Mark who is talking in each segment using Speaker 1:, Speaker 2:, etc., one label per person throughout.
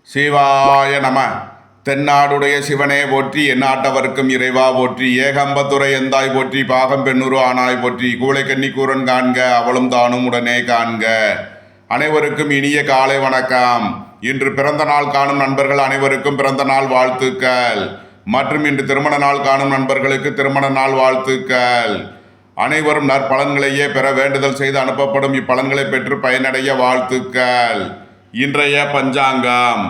Speaker 1: சிவாய நம. தென்னாடுடைய சிவனே போற்றி, எந்நாட்டவர்க்கும் இறைவா போற்றி, ஏகம்பத்துரை எந்தாய் போற்றி, பாகம் பெண்ணுரு ஆனாய் போற்றி, கூளைக்கண்ணி கூரன் காண்க அவளும் தானும் உடனே காண்க. அனைவருக்கும் இனிய காலை வணக்கம். இன்று பிறந்த நாள் காணும் நண்பர்கள் அனைவருக்கும் பிறந்த நாள் வாழ்த்துக்கள். மற்றும் இன்று திருமண நாள் காணும் நண்பர்களுக்கு திருமண நாள் வாழ்த்துக்கள். அனைவரும் நற்பலன்களையே பெற வேண்டுதல் செய்து அனுப்பப்படும் இப்பலன்களை பெற்று பயனடைய வாழ்த்துக்கள். இன்றைய பஞ்சாங்கம்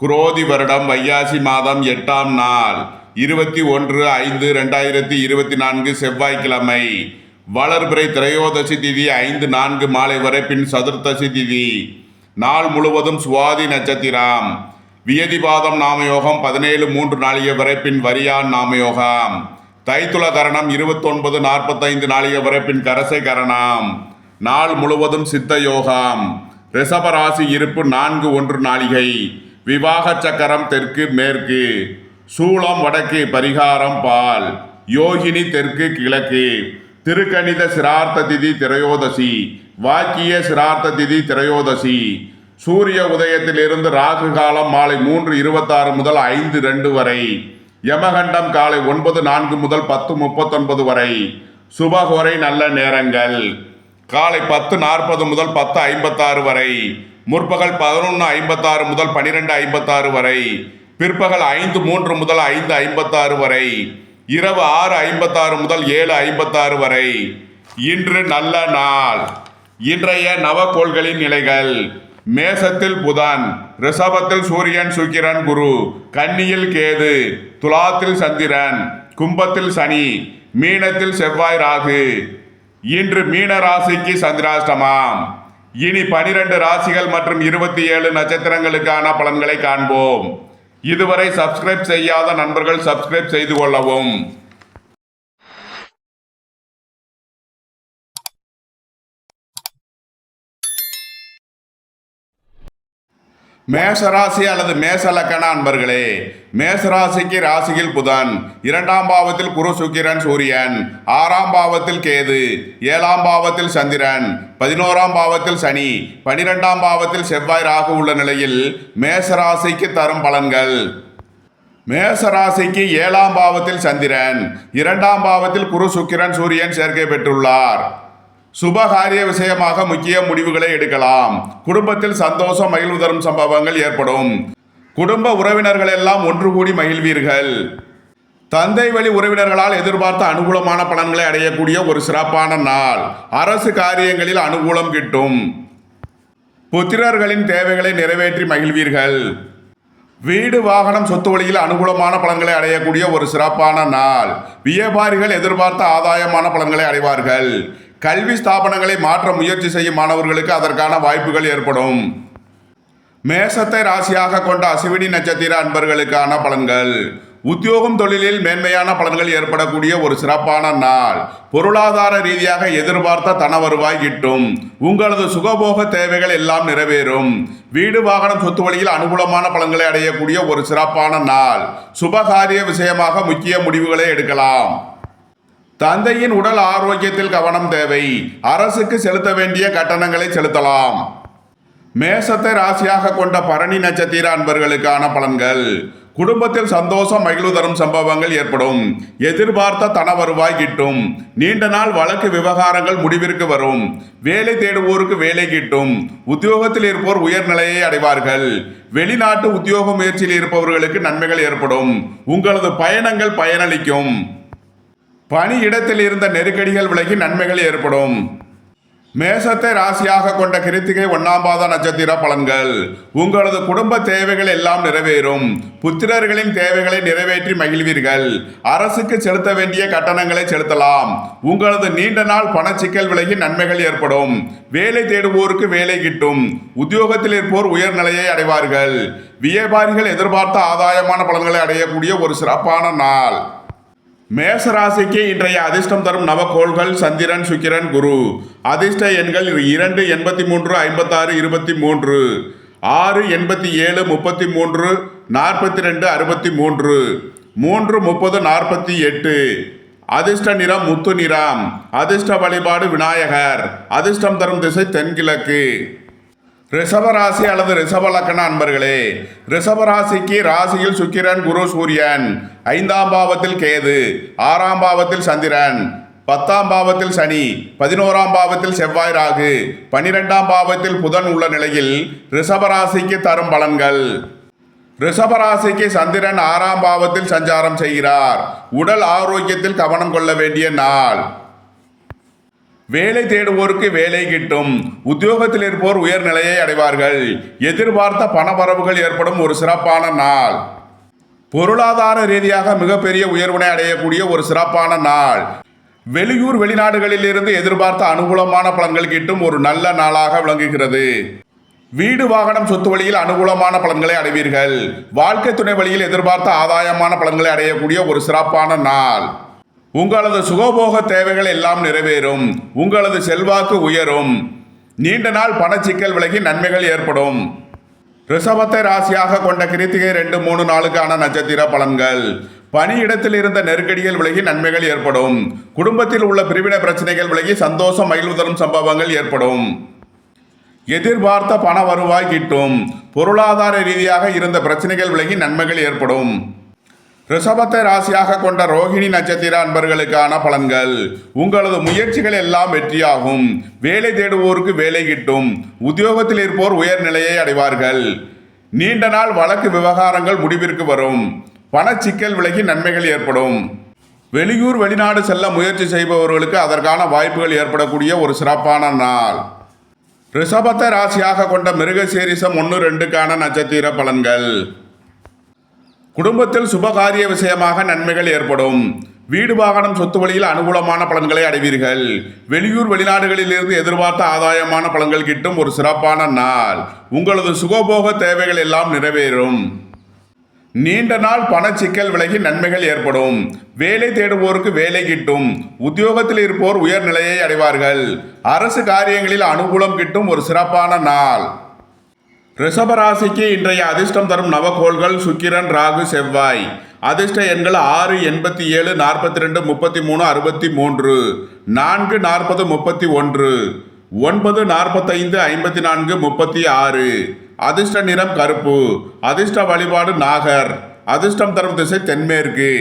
Speaker 1: குரோதி வருடம் வைகாசி மாதம் 8ஆம் நாள் 21/5/2024 செவ்வாய்க்கிழமை. வளர்பிறை திரையோதசி திதி 5-4 மாலை வரை, பின் சதுர்த்தசி திதி. நாள் முழுவதும் சுவாதி நட்சத்திரம். வியதிபாதம் நாமயோகம் 17-3 நாளிகை வரை, பின் வரியான் நாமயோகம். தைத்துல கரணம் 29-45 நாளிகை வரை, பின் கரசை கரணம். நாள் முழுவதும் சித்த யோகம். ரிஷபராசி இருப்பு 4-1 நாளிகை. விவாக சக்கரம் தெற்கு மேற்கு. சூளம் வடக்கு. பரிகாரம் பால். யோகினி தெற்கு கிழக்கு. திருக்கணித சிரார்த்த திதி திரையோதசி. வாக்கிய சிரார்த்த திதி திரையோதசி. சூரிய உதயத்திலிருந்து ராகு காலம் மாலை 3:26 முதல் 5:02 வரை. யமகண்டம் காலை 9:04 முதல் 10:39 வரை. சுபகோரை நல்ல நேரங்கள் காலை 10:40 முதல் 10:56 வரை. முற்பகல் 11:56 முதல் 12:56 வரை. பிற்பகல் 5:03 முதல் 5:56 வரை. இரவு 6:56 முதல் 7:56 வரை. இன்று நல்ல நாள். இன்றைய நவக்கோள்களின் நிலைகள்: மேசத்தில் புதன், ரிஷபத்தில் சூரியன் சுக்கிரன் குரு, கன்னியில் கேது, துலாத்தில் சந்திரன், கும்பத்தில் சனி, மீனத்தில் செவ்வாய் ராகு. இன்று மீன ராசிக்கு சந்திராஷ்டமம். இனி 12 ராசிகள் மற்றும் 27 நட்சத்திரங்களுக்கான பலன்களை காண்போம். இதுவரை சப்ஸ்கிரைப் செய்யாத நண்பர்கள் சப்ஸ்கிரைப் செய்து கொள்ளவும். மேசராசி அல்லது மேசலக்கண அன்பர்களே, மேசராசிக்கு ராசியில் புதன், 2ஆம் பாவத்தில் குரு சுக்கிரன் சூரியன், 6ஆம் பாவத்தில் கேது, 7ஆம் பாவத்தில் சந்திரன், 11ஆம் பாவத்தில் சனி, 12ஆம் பாவத்தில் செவ்வாய் ராகு உள்ள நிலையில் மேசராசிக்கு தரும் பலன்கள்: மேசராசிக்கு 7ஆம் பாவத்தில் சந்திரன், 2ஆம் பாவத்தில் குரு சுக்கிரன் சூரியன் சேர்க்கை பெற்றுள்ளார். சுபகாரிய விஷயமாக முக்கிய முடிவுகளை எடுக்கலாம். குடும்பத்தில் சந்தோஷம் மகிழ்வு தரும் சம்பவங்கள் ஏற்படும். குடும்ப உறவினர்கள் எல்லாம் ஒன்று கூடி மகிழ்வீர்கள். தந்தை வழி உறவினர்களால் எதிர்பார்த்த அனுகூலமான பலன்களை அடையக்கூடிய ஒரு சிறப்பான நாள். அரசு காரியங்களில் அனுகூலம் கிட்டும். புத்திரர்களின் தேவைகளை நிறைவேற்றி மகிழ்வீர்கள். வீடு வாகனம் சொத்து வழியில் அனுகூலமான பலன்களை அடையக்கூடிய ஒரு சிறப்பான நாள். வியாபாரிகள் எதிர்பார்த்த ஆதாயமான பலன்களை அடைவார்கள். கல்வி ஸ்தாபனங்களை மாற்ற முயற்சி செய்யும் மாணவர்களுக்கு அதற்கான வாய்ப்புகள் ஏற்படும். மேசத்தை ராசியாக கொண்ட அஸ்வினி நட்சத்திர அன்பர்களுக்கான பலன்கள்: உத்தியோகம் தொழிலில் மேன்மையான பலன்கள் ஏற்படக்கூடிய ஒரு சிறப்பான நாள். பொருளாதார ரீதியாக எதிர்பார்த்த தன வருவாய் கிட்டும். உங்களது சுகபோக தேவைகள் எல்லாம் நிறைவேறும். வீடு வாகனம் சொத்து வழியில் அனுகூலமான பலன்களை அடையக்கூடிய ஒரு சிறப்பான நாள். சுபகாரிய விஷயமாக முக்கிய முடிவுகளை எடுக்கலாம். தந்தையின் உடல் ஆரோக்கியத்தில் கவனம் தேவை. அரசுக்கு செலுத்த வேண்டிய கட்டணங்களை செலுத்தலாம். மேசத்தை ராசியாக கொண்ட பரணி நட்சத்திர அன்பர்களுக்கான பலன்கள்: குடும்பத்தில் சந்தோஷம் மகிழ்வு தரும் சம்பவங்கள் ஏற்படும். எதிர்பார்த்த தன வருவாய் கிட்டும். நீண்ட நாள் வழக்கு விவகாரங்கள் முடிவிற்கு வரும். வேலை தேடுவோருக்கு வேலை கிட்டும். உத்தியோகத்தில் இருப்போர் உயர்நிலையை அடைவார்கள். வெளிநாட்டு உத்தியோக முயற்சியில் இருப்பவர்களுக்கு நன்மைகள் ஏற்படும். உங்களது பயணங்கள் பயனளிக்கும். பணி இடத்தில் இருந்த நெருக்கடிகள் விலகி நன்மைகள் ஏற்படும். மேசத்தை ராசியாக கொண்ட கிருத்திகை 1ஆம் பாத நட்சத்திர பலன்கள்: உங்களது குடும்ப தேவைகள் எல்லாம் நிறைவேறும். புத்திரர்களின் தேவைகளை நிறைவேற்றி மகிழ்வீர்கள். அரசுக்கு செலுத்த வேண்டிய கட்டணங்களை செலுத்தலாம். உங்களது நீண்ட நாள் பணச்சிக்கல் விலகி நன்மைகள் ஏற்படும். வேலை தேடுவோருக்கு வேலை கிட்டும். உத்தியோகத்தில் இருப்போர் உயர்நிலையை அடைவார்கள். வியாபாரிகள் எதிர்பார்த்த ஆதாயமான பலன்களை அடையக்கூடிய ஒரு சிறப்பான நாள். மேசராசிக்கு இன்றைய அதிர்ஷ்டம் தரும் நவக்கோள்கள்: சந்திரன், சுக்கிரன், குரு. அதிர்ஷ்ட எண்கள் 2, 83, 56, 23, 6, 87, 33, 42, 63, 3, 30, 48. அதிர்ஷ்ட நிறம் முத்து நிறம். அதிர்ஷ்ட வழிபாடு விநாயகர். அதிர்ஷ்டம் தரும் திசை தென்கிழக்கு. ரிஷபராசி அல்லது ரிஷப லக்கண அன்பர்களே, ரிஷபராசிக்கு ராசியில் சுக்கிரன், குரு, சூரியன், 5ஆம் பாவத்தில் கேது, 6ஆம் பாவத்தில் சந்திரன், 10ஆம் பாவத்தில் சனி, 11ஆம் பாவத்தில் செவ்வாய், ராகு, 12ஆம் பாவத்தில் புதன் உள்ள நிலையில் ரிஷபராசிக்கு தரும் பலன்கள். ரிஷபராசிக்கு சந்திரன் 6ஆம் பாவத்தில் சஞ்சாரம் செய்கிறார். உடல் ஆரோக்கியத்தில் கவனம் கொள்ள வேண்டிய நாள். வேலை தேடுவோருக்கு வேலை கிட்டும். உத்தியோகத்தில் இருப்போர் உயர்நிலையை அடைவார்கள். எதிர்பார்த்த பணவரவுகள் ஏற்படும் ஒரு சிறப்பான நாள். பொருளாதார ரீதியாக மிகப்பெரிய உயர்வினை அடையக்கூடிய ஒரு சிறப்பான நாள். வெளியூர் வெளிநாடுகளில் இருந்து எதிர்பார்த்த அனுகூலமான பலன்கள் கிட்டும் ஒரு நல்ல நாளாக விளங்குகிறது. வீடு வாகனம் சொத்து வழியில் அனுகூலமான பலன்களை அடைவீர்கள். வாழ்க்கை துணை வழியில் எதிர்பார்த்த ஆதாயமான பலன்களை அடையக்கூடிய ஒரு சிறப்பான நாள். உங்களது சுகபோக தேவைகள் எல்லாம் நிறைவேறும். உங்களது செல்வாக்கு உயரும். நீண்ட நாள் பணச்சிக்கல் விலகி நன்மைகள் ஏற்படும். ரிஷபத்தை ராசியாக கொண்ட கிருத்திகை 2, 3 நாளுக்கான நட்சத்திர பலன்கள். பணியிடத்தில் இருந்த நெருக்கடிகள் விலகி நன்மைகள் ஏற்படும். குடும்பத்தில் உள்ள பிரிவினை பிரச்சனைகள் விலகி சந்தோஷம் மகிழ்வு தரும் சம்பவங்கள் ஏற்படும். எதிர்பார்த்த பண வருவாய் கிட்டும். பொருளாதார ரீதியாக இருந்த பிரச்சனைகள் விலகி நன்மைகள் ஏற்படும். ரிஷபத்தை ராசியாக கொண்ட ரோகிணி நட்சத்திர அன்பர்களுக்கான பலன்கள். உங்களது முயற்சிகள் எல்லாம் வெற்றியாகும். வேலை தேடுவோருக்கு வேலை கிட்டும். உத்தியோகத்தில் இருப்போர் உயர்நிலையை அடைவார்கள். நீண்ட நாள் வழக்கு விவகாரங்கள் முடிவிற்கு வரும். பணச்சிக்கல் விலகி நன்மைகள் ஏற்படும். வெளியூர் வெளிநாடு செல்ல முயற்சி செய்பவர்களுக்கு அதற்கான வாய்ப்புகள் ஏற்படக்கூடிய ஒரு சிறப்பான நாள். ரிஷபத்தை ராசியாக கொண்ட மிருகசீரிஷம் 1, 2க்கான நட்சத்திர பலன்கள். குடும்பத்தில் சுபகாரிய விஷயமாக நன்மைகள் ஏற்படும். வீடு வாகனம் சொத்து வழியில் அனுகூலமான பலன்களை அடைவீர்கள். வெளியூர் வெளிநாடுகளில் இருந்து எதிர்பார்த்த ஆதாயமான பலன்கள் கிட்டும் ஒரு சிறப்பான நாள். உங்களது சுகபோக தேவைகள் எல்லாம் நிறைவேறும். நீண்ட நாள் பணச்சிக்கல் விலகி நன்மைகள் ஏற்படும். வேலை தேடுவோருக்கு வேலை கிட்டும். உத்தியோகத்தில் இருப்போர் உயர்நிலையை அடைவார்கள். அரசு காரியங்களில் அனுகூலம் கிட்டும் ஒரு சிறப்பான நாள். ரிஷபராசிக்கு இன்றைய அதிர்ஷ்டம் தரும் நவகோள்கள் சுக்கிரன், ராகு, செவ்வாய். அதிர்ஷ்ட எண்கள் 6, 87, 42, 33, 63, 4, 40, 31, 9, 45, 54, 36. அதிர்ஷ்ட நிறம் கருப்பு. அதிர்ஷ்ட வழிபாடு நாகர். அதிர்ஷ்டம் தரும் திசை தென்மேற்கு.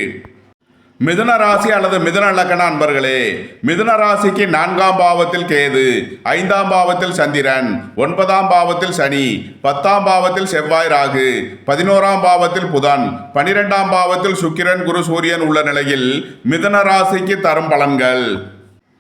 Speaker 1: மிதுன ராசி அல்லது மிதுன லக்கண அன்பர்களே, மிதுன ராசிக்கு 4ஆம் பாவத்தில் கேது, 5ஆம் பாவத்தில் சந்திரன், 9ஆம் பாவத்தில் சனி, 10ஆம் பாவத்தில் செவ்வாய், ராகு, 11ஆம் பாவத்தில் புதன், 12ஆம் பாவத்தில் சுக்கிரன், குரு, சூரியன் உள்ள நிலையில் மிதுன ராசிக்கு தரும் பலன்கள்.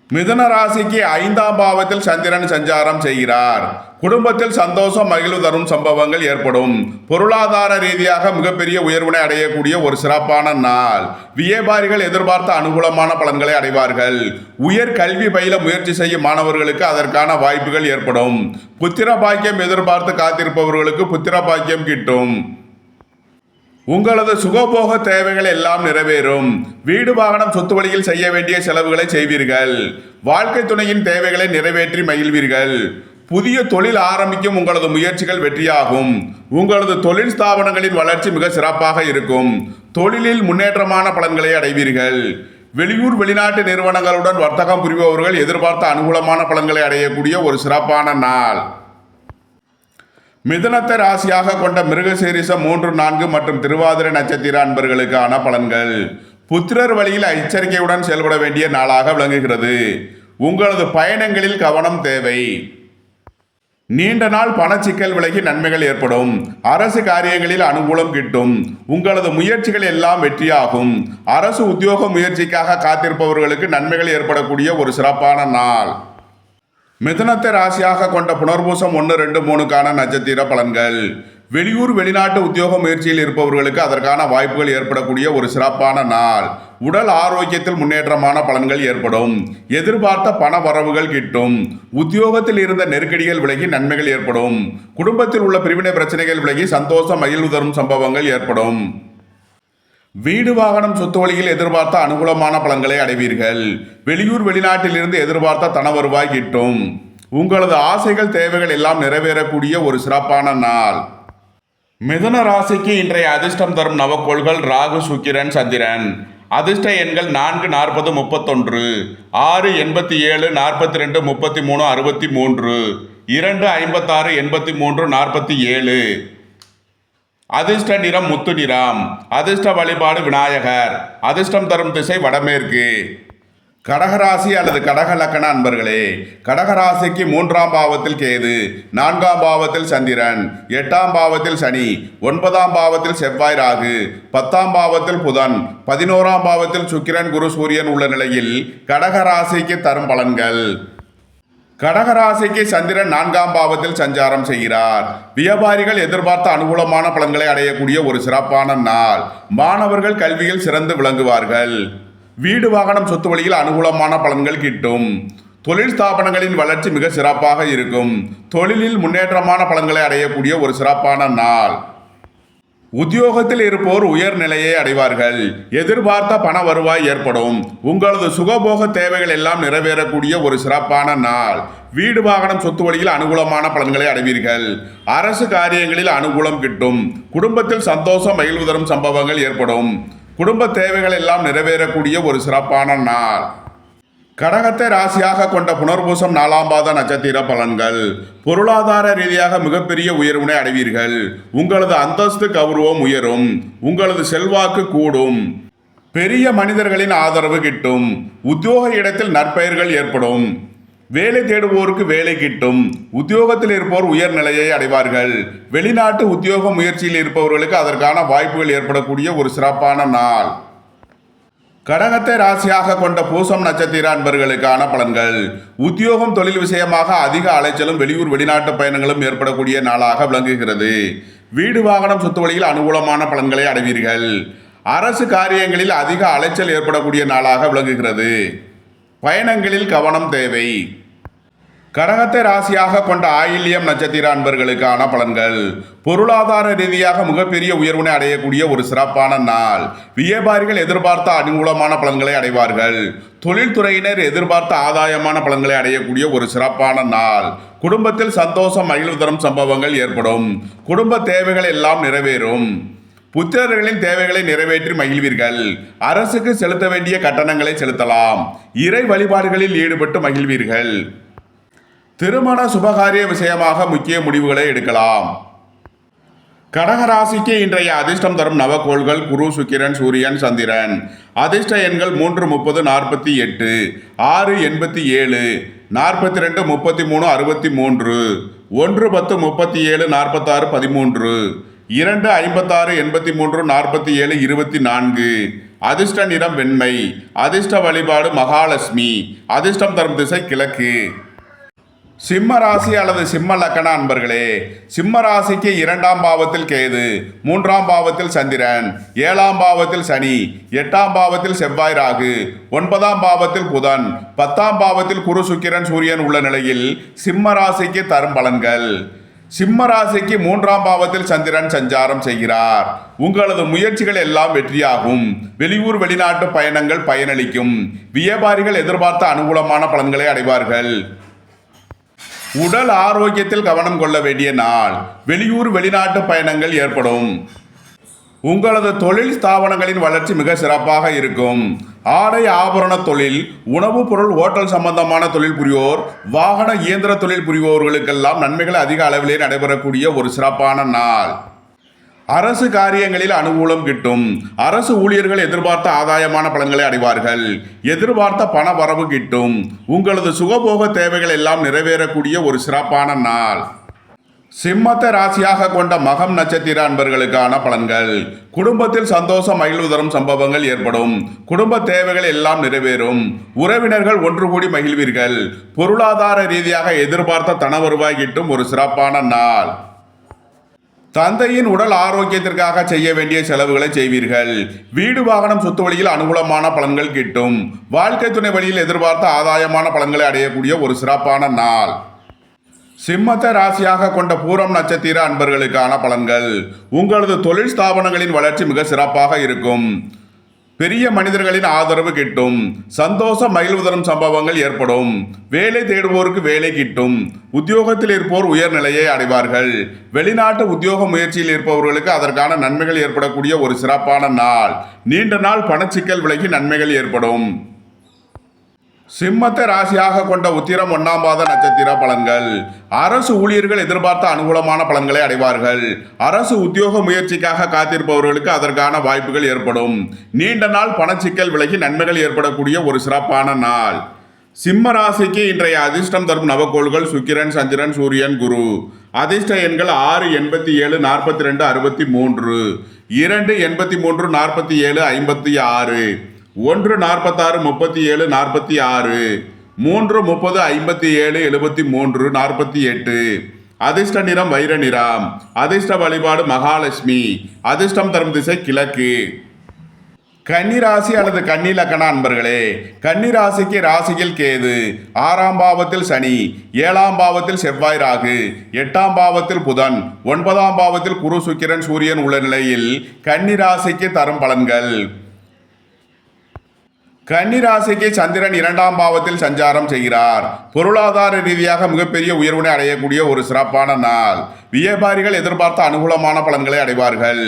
Speaker 1: மிதுன ராசிக்கு 5ஆம் பாவத்தில் சந்திரன் சஞ்சாரம் செய்கிறார். குடும்பத்தில் சந்தோஷம் மகிழ்வு தரும் சம்பவங்கள் ஏற்படும். பொருளாதார ரீதியாக மிகப்பெரிய உயர்வினை அடையக்கூடிய ஒரு சிறப்பான நாள். வியாபாரிகள் எதிர்பார்த்த அனுகூலமான பலன்களை அடைவார்கள். உயர் கல்வி பயில முயற்சி செய்யும் மாணவர்களுக்கு அதற்கான வாய்ப்புகள் ஏற்படும். புத்திர பாக்கியம் எதிர்பார்த்து காத்திருப்பவர்களுக்கு புத்திர பாக்கியம் கிட்டும். உங்களது சுகபோக தேவைகள் எல்லாம் நிறைவேறும். வீடு வாகனம் சொத்து வழியில் செய்ய வேண்டிய செலவுகளை செய்வீர்கள். வாழ்க்கை துணையின் தேவைகளை நிறைவேற்றி மகிழ்வீர்கள். புதிய தொழில் ஆரம்பிக்கும் உங்களது முயற்சிகள் வெற்றியாகும். உங்களது தொழில் ஸ்தாபனங்களின் வளர்ச்சி மிக சிறப்பாக இருக்கும். தொழிலில் முன்னேற்றமான பலன்களை அடைவீர்கள். வெளியூர் வெளிநாட்டு நிறுவனங்களுடன் வர்த்தகம் புரிபவர்கள் எதிர்பார்த்த அனுகூலமான பலன்களை அடையக்கூடிய ஒரு சிறப்பான நாள். மிதுனத்தை ராசியாக கொண்ட மிருகசீரிஷம் 3, 4 மற்றும் திருவாதிரை நட்சத்திர அன்பர்களுக்கான பலன்கள். புத்திரர் வழியில் எச்சரிக்கையுடன் செயல்பட வேண்டிய நாளாக விளங்குகிறது. உங்களது பயணங்களில் கவனம் தேவை. நீண்ட நாள் பணச்சிக்கல் விலகி நன்மைகள் ஏற்படும். அரசு காரியங்களில் அனுகூலம் கிட்டும். உங்களது முயற்சிகள் எல்லாம் வெற்றியாகும். அரசு உத்தியோக முயற்சிக்காக காத்திருப்பவர்களுக்கு நன்மைகள் ஏற்படக்கூடிய ஒரு சிறப்பான நாள். மிதுனத்தை ராசியாக கொண்ட புனர்பூசம் 1, 2, 3க்கான நட்சத்திர பலன்கள். வெளியூர் வெளிநாட்டு உத்தியோக முயற்சியில் இருப்பவர்களுக்கு அதற்கான வாய்ப்புகள் ஏற்படக்கூடிய ஒரு சிறப்பான நாள். உடல் ஆரோக்கியத்தில் முன்னேற்றமான பலன்கள் ஏற்படும். எதிர்பார்த்த பண வரவுகள் கிட்டும். உத்தியோகத்தில் இருந்த நெருக்கடிகள் விலகி நன்மைகள் ஏற்படும். குடும்பத்தில் உள்ள பிரிவினை பிரச்சனைகள் விலகி சந்தோஷம் மகிழ்வு தரும் சம்பவங்கள் ஏற்படும். வீடு வாகனம் சொத்து வழியில் எதிர்பார்த்த அனுகூலமான பலன்களை அடைவீர்கள். வெளியூர் வெளிநாட்டில் இருந்து எதிர்பார்த்த தன வருவாய் கிட்டும். உங்களது ஆசைகள் தேவைகள் எல்லாம் நிறைவேறக்கூடிய ஒரு சிறப்பான நாள். மிதுன ராசிக்கு இன்றைய அதிர்ஷ்டம் தரும் நவக்கோள்கள் ராகு, சுக்கிரன், சந்திரன். அதிர்ஷ்ட எண்கள் 4, 40, 31, 6, 87, 42, 33, 63, 2, 56, 83, 47. அதிர்ஷ்ட நிறம் முத்து நிறம். அதிர்ஷ்ட வழிபாடு விநாயகர். அதிர்ஷ்டம் தரும் திசை வடமேற்கு. கடகராசி அல்லது கடக லக்கண அன்பர்களே, கடகராசிக்கு 3ஆம் பாவத்தில் கேது, 4ஆம் பாவத்தில் சந்திரன், 8ஆம் பாவத்தில் சனி, 9ஆம் பாவத்தில் செவ்வாய் ராகு, 10ஆம் பாவத்தில் புதன், 11ஆம் பாவத்தில் சுக்கிரன் குரு சூரியன் உள்ள நிலையில் கடகராசிக்கு தரும் பலன்கள். கடகராசிக்கு சந்திரன் 4ஆம் பாவத்தில் சஞ்சாரம் செய்கிறார். வியாபாரிகள் எதிர்பார்த்த அனுகூலமான பலன்களை அடையக்கூடிய ஒரு சிறப்பான நாள். மாணவர்கள் கல்வியில் சிறந்து விளங்குவார்கள். வீடு வாகனம் சொத்து வழியில் அனுகூலமான பலன்கள் கிட்டும். தொழில் ஸ்தாபனங்களின் வளர்ச்சி மிக சிறப்பாக இருக்கும். தொழிலில் முன்னேற்றமான பலன்களை அடையக்கூடிய ஒரு சிறப்பான நாள். உத்தியோகத்தில் இருப்போர் உயர்நிலையை அடைவார்கள். எதிர்பார்த்த பண வருவாய் ஏற்படும். உங்களது சுகபோக தேவைகள் எல்லாம் நிறைவேறக்கூடிய ஒரு சிறப்பான நாள். வீடு வாகனம் சொத்து வழியில் அனுகூலமான பலன்களை அடைவீர்கள். அரசு காரியங்களில் அனுகூலம் கிட்டும். குடும்பத்தில் சந்தோஷம் மகிழ்வு தரும் சம்பவங்கள் ஏற்படும். குடும்ப தேவைகள் எல்லாம் நிறைவேறக்கூடிய ஒரு சிறப்பான நாள். கடகத்தை ராசியாக கொண்ட புனர்பூசம் 4ஆம் பாத நட்சத்திர பலன்கள். பொருளாதார ரீதியாக மிகப்பெரிய உயர்வினை அடைவீர்கள். உங்களது அந்தஸ்து கௌரவம் உயரும். உங்களது செல்வாக்கு கூடும். பெரிய மனிதர்களின் ஆதரவு கிட்டும். உத்தியோக இடத்தில் நற்பெயர்கள் ஏற்படும். வேலை தேடுவோருக்கு வேலை கிட்டும். உத்தியோகத்தில் இருப்போர் உயர்நிலையை அடைவார்கள். வெளிநாட்டு உத்தியோக முயற்சியில் இருப்பவர்களுக்கு அதற்கான வாய்ப்புகள் ஏற்படக்கூடிய ஒரு சிறப்பான நாள். கடகத்தை ராசியாக கொண்ட பூசம் நட்சத்திர அன்பர்களுக்கான பலன்கள். உத்தியோகம் தொழில் விஷயமாக அதிக அலைச்சலும் வெளியூர் வெளிநாட்டு பயணங்களும் ஏற்படக்கூடிய நாளாக விளங்குகிறது. வீடு வாகனம் சொத்து வழியில் அனுகூலமான பலன்களை அடைவீர்கள். அரசு காரியங்களில் அதிக அலைச்சல் ஏற்படக்கூடிய நாளாக விளங்குகிறது. பயணங்களில் கவனம் தேவை. கடகத்தை ராசியாக கொண்ட ஆயில்யம் நட்சத்திர அன்பர்களுக்கான பலன்கள். பொருளாதார ரீதியாக மிகப்பெரிய உயர்வினை அடையக்கூடிய ஒரு சிறப்பான நாள். வியாபாரிகள் எதிர்பார்த்த அனுகூலமான பலன்களை அடைவார்கள். தொழில்துறையினர் எதிர்பார்த்த ஆதாயமான பலன்களை அடையக்கூடிய ஒரு சிறப்பான நாள். குடும்பத்தில் சந்தோஷம் மகிழ்வு தரும் சம்பவங்கள் ஏற்படும். குடும்ப தேவைகள் எல்லாம் நிறைவேறும். புத்திரர்களின் தேவைகளை நிறைவேற்றி மகிழ்வீர்கள். அரசுக்கு செலுத்த வேண்டிய கட்டணங்களை செலுத்தலாம். இறை வழிபாடுகளில் ஈடுபட்டு மகிழ்வீர்கள். திருமண சுபகாரிய விஷயமாக முக்கிய முடிவுகளை எடுக்கலாம். கடகராசிக்கு இன்றைய அதிர்ஷ்டம் தரும் நவக்கோள்கள் குரு சுக்கிரன் சூரியன் சந்திரன். அதிர்ஷ்ட எண்கள் 3, 30, 48, 6, 87, 42, 33, 63, 1, 10, 37, 46, 13, 2, 56, 83, 47, 24. அதிர்ஷ்ட நிறம் வெண்மை. அதிர்ஷ்ட வழிபாடு மகாலட்சுமி. அதிர்ஷ்டம் தரும் திசை கிழக்கு. சிம்ம ராசி அல்லது சிம்ம லக்கண அன்பர்களே, சிம்ம ராசிக்கு 2ஆம் பாவத்தில் கேது, 3ஆம் பாவத்தில் சந்திரன், 7ஆம் பாவத்தில் சனி, 8ஆம் பாவத்தில் செவ்வாய் ராகு, 9ஆம் பாவத்தில் புதன், 10ஆம் பாவத்தில் குரு சுக்கிரன் சூரியன் உள்ள நிலையில் சிம்ம ராசிக்கு தரும் பலன்கள். சிம்ம ராசிக்கு 3ஆம் பாவத்தில் சந்திரன் சஞ்சாரம் செய்கிறார். உங்களது முயற்சிகள் எல்லாம் வெற்றியாகும். வெளியூர் வெளிநாட்டு பயணங்கள் பயனளிக்கும். வியாபாரிகள் எதிர்பார்த்த அனுகூலமான பலன்களை அடைவார்கள். உடல் ஆரோக்கியத்தில் கவனம் கொள்ள வேண்டிய நாள். வெளியூர் வெளிநாட்டு பயணங்கள் ஏற்படும். உங்களது தொழில் ஸ்தாபனங்களின் வளர்ச்சி மிக சிறப்பாக இருக்கும். ஆடை ஆபரண தொழில், உணவுப் பொருள், ஓட்டல் சம்பந்தமான தொழில் புரிவோர், வாகன இயந்திர தொழில் புரிவோர்களுக்கெல்லாம் நன்மைகள் அதிக அளவிலே நடைபெறக்கூடிய ஒரு சிறப்பான நாள். அரசு காரியங்களில் அனுகூலம் கிட்டும். அரசு ஊழியர்கள் எதிர்பார்த்த ஆதாயமான பலன்களை அடைவார்கள். எதிர்பார்த்த பண வரவு கிட்டும். உங்களது சுகபோக தேவைகள் எல்லாம் நிறைவேறக்கூடிய ஒரு சிறப்பான நாள். சிம்மத்தை ராசியாக கொண்ட மகம் நட்சத்திர அன்பர்களுக்கான பலன்கள். குடும்பத்தில் சந்தோஷம் மகிழ்வு தரும் சம்பவங்கள் ஏற்படும். குடும்ப தேவைகள் எல்லாம் நிறைவேறும். உறவினர்கள் ஒன்று கூடி மகிழ்வீர்கள். பொருளாதார ரீதியாக எதிர்பார்த்த தன வருவாய் கிட்டும் ஒரு சிறப்பான நாள். தந்தையின் உடல் ஆரோக்கியத்திற்காக செய்ய வேண்டிய செலவுகளை செய்வீர்கள். வீடு வாகனம் சொத்து வழியில் அனுகூலமான பலன்கள் கிட்டும். வாழ்க்கை துணை வழியில் எதிர்பார்த்த ஆதாயமான பலன்களை அடையக்கூடிய ஒரு சிறப்பான நாள். சிம்மத்தை ராசியாக கொண்ட பூரம் நட்சத்திர அன்பர்களுக்கான பலன்கள். உங்களது தொழில் ஸ்தாபனங்களின் வளர்ச்சி மிக சிறப்பாக இருக்கும். பெரிய மனிதர்களின் ஆதரவு கிட்டும். சந்தோஷம் மகிழ்வு தரும் சம்பவங்கள் ஏற்படும். வேலை தேடுவோருக்கு வேலை கிட்டும். உத்தியோகத்தில் இருப்போர் உயர்நிலையை அடைவார்கள். வெளிநாட்டு உத்தியோக முயற்சியில் இருப்பவர்களுக்கு அதற்கான நன்மைகள் ஏற்படக்கூடிய ஒரு சிறப்பான நாள். நீண்ட நாள் பணச்சிக்கல் விலகி நன்மைகள் ஏற்படும். சிம்மத்தை ராசியாக கொண்ட உத்திரம் 1ஆம் பாத நட்சத்திர பலன்கள். அரசு ஊழியர்கள் எதிர்பார்த்த அனுகூலமான பலன்களை அடைவார்கள். அரசு உத்தியோக முயற்சிக்காக காத்திருப்பவர்களுக்கு அதற்கான வாய்ப்புகள் ஏற்படும். நீண்ட நாள் பணச்சிக்கல் விலகி நன்மைகள் ஏற்படக்கூடிய ஒரு சிறப்பான நாள். சிம்ம ராசிக்கு இன்றைய அதிர்ஷ்டம் தரும் நவக்கோள்கள் சுக்கிரன், சந்திரன், சூரியன், குரு. அதிர்ஷ்ட எண்கள் 6, 87, 42, 63, 2, 83, 47, 56, 1, 46, 37, 46, 3, 30, 57, 73, 48. அதிர்ஷ்ட நிறம் வைர நிறம். அதிர்ஷ்ட வழிபாடு மகாலட்சுமி. அதிர்ஷ்டம் தரும் திசை கிழக்கு. கன்னி ராசி அல்லது கன்னி லக்கண அன்பர்களே, கன்னி ராசிக்கு ராசியில் கேது, 6ஆம் பாவத்தில் சனி, 7ஆம் பாவத்தில் செவ்வாய் ராகு, 8ஆம் பாவத்தில் புதன், 9ஆம் பாவத்தில் குரு சுக்கிரன் சூரியன் உள்ள நிலையில் கன்னி ராசிக்கு தரும் பலன்கள். கன்னி ராசிக்கு சந்திரன் 2ஆம் பாவத்தில் சஞ்சாரம் செய்கிறார். பொருளாதார ரீதியாக மிகப்பெரிய உயர்வினை அடையக்கூடிய ஒரு சிறப்பான நாள். வியாபாரிகள் எதிர்பார்த்த அனுகூலமான பலன்களை அடைவார்கள்.